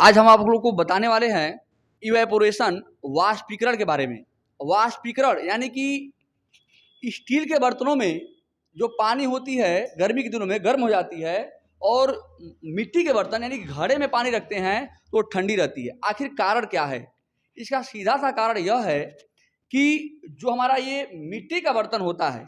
आज हम आप लोगों को बताने वाले हैं इवेपोरेशन वाष्पीकरण के बारे में। वाष्पीकरण यानी कि स्टील के बर्तनों में जो पानी होती है गर्मी के दिनों में गर्म हो जाती है और मिट्टी के बर्तन यानी कि घड़े में पानी रखते हैं तो ठंडी रहती है। आखिर कारण क्या है? इसका सीधा सा कारण यह है कि जो हमारा ये मिट्टी का बर्तन होता है,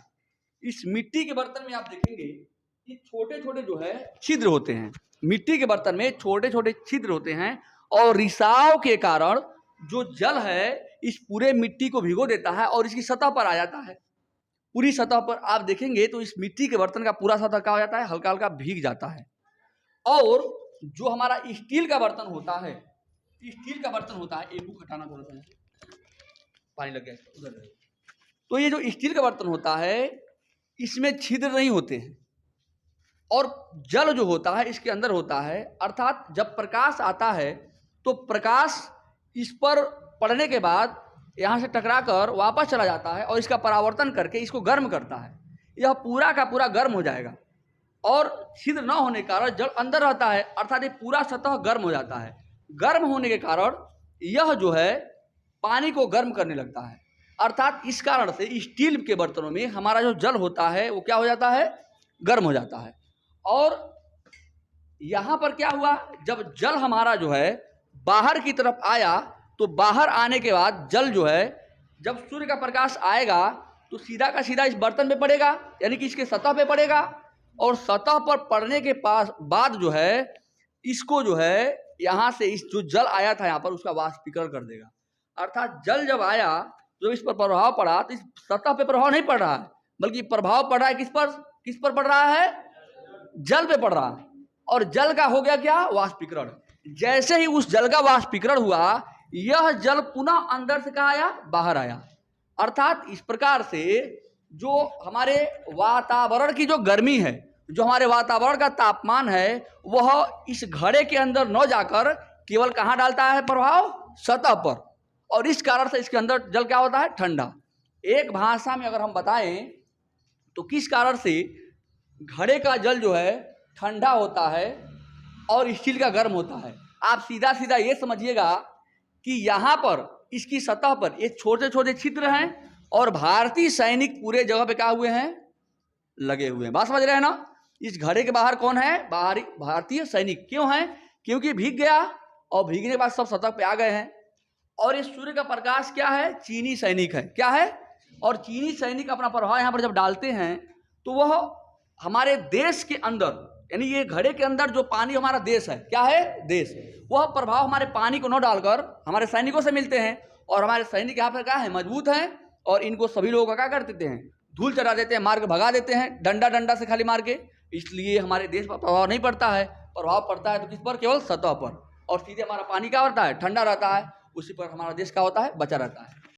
इस मिट्टी के बर्तन में आप देखेंगे कि छोटे छोटे जो है छिद्र होते हैं। मिट्टी के बर्तन में छोटे छोटे छिद्र होते हैं और रिसाव के कारण जो जल है इस पूरे मिट्टी को भिगो देता है और इसकी सतह पर आ जाता है। पूरी सतह पर आप देखेंगे तो इस मिट्टी के बर्तन का पूरा सतह क्या हो जाता है, हल्का हल्का भीग जाता है। और जो हमारा स्टील का बर्तन होता है, स्टील का बर्तन होता है, एक बुक हटाना थोड़ा सा, पानी लग गया उधर। तो ये जो स्टील का बर्तन होता है इसमें छिद्र नहीं होते हैं और जल जो होता है इसके अंदर होता है। अर्थात जब प्रकाश आता है तो प्रकाश इस पर पड़ने के बाद यहाँ से टकराकर वापस चला जाता है और इसका परावर्तन करके इसको गर्म करता है। यह पूरा का पूरा गर्म हो जाएगा और छिद्र न होने के कारण जल अंदर रहता है, अर्थात ये पूरा सतह गर्म हो जाता है। गर्म होने के कारण यह जो है पानी को गर्म करने लगता है। अर्थात इस कारण से स्टील के बर्तनों में हमारा जो जल होता है वो क्या हो जाता है, गर्म हो जाता है। और यहाँ पर क्या हुआ, जब जल हमारा जो है बाहर की तरफ आया तो बाहर आने के बाद जल जो है जब सूर्य का प्रकाश आएगा तो सीधा का सीधा इस बर्तन पे पड़ेगा, यानी कि इसके सतह पे पड़ेगा और सतह पर पड़ने के पास बाद जो है इसको जो है यहाँ से इस जो जल आया था यहाँ पर उसका वाष्पीकरण कर देगा। अर्थात जल जब आया जब इस पर प्रभाव पड़ा तो इस सतह पे प्रभाव नहीं पड़ रहा है बल्कि प्रभाव पड़ रहा है किस पर पड़ रहा है, जल पे पड़ रहा है। और जल का हो गया क्या, वाष्पीकरण। जैसे ही उस जल का वाष्पीकरण हुआ यह जल पुनः अंदर से कहाँ आया, बाहर आया। अर्थात इस प्रकार से जो हमारे वातावरण की जो गर्मी है, जो हमारे वातावरण का तापमान है वह इस घड़े के अंदर न जाकर केवल कहाँ डालता है प्रभाव, सतह पर। और इस कारण से इसके अंदर जल क्या होता है, ठंडा। एक भाषा में अगर हम बताएं तो किस कारण से घड़े का जल जो है ठंडा होता है और स्टील का गर्म होता है, आप सीधा सीधा ये समझिएगा कि यहाँ पर इसकी सतह पर ये छोटे छोटे छिद्र हैं और भारतीय सैनिक पूरे जगह पे क्या हुए हैं, लगे हुए हैं। बात समझ रहे हैं ना। इस घड़े के बाहर कौन है, बाहरी भारतीय सैनिक। क्यों है, क्योंकि भीग गया और भीगने के बाद सब सतह पे आ गए हैं। और ये सूर्य का प्रकाश क्या है, चीनी सैनिक है, क्या है। और चीनी सैनिक अपना प्रभाव यहाँ पर जब डालते हैं तो वह हमारे देश के अंदर, यानी ये घड़े के अंदर जो पानी हमारा देश है, क्या है, देश, वह प्रभाव हमारे पानी को न डालकर हमारे सैनिकों से मिलते हैं। और हमारे सैनिक यहाँ पर क्या है, मजबूत हैं और इनको सभी लोगों का क्या कर देते हैं, धूल चढ़ा देते हैं, मार के भगा देते हैं, डंडा से खाली मार के। इसलिए हमारे देश पर प्रभाव नहीं पड़ता है। प्रभाव पड़ता है तो किस पर, केवल सतह पर। और सीधे हमारा पानी क्या होता है, ठंडा रहता है, उसी पर हमारा देश क्या होता है, बचा रहता है।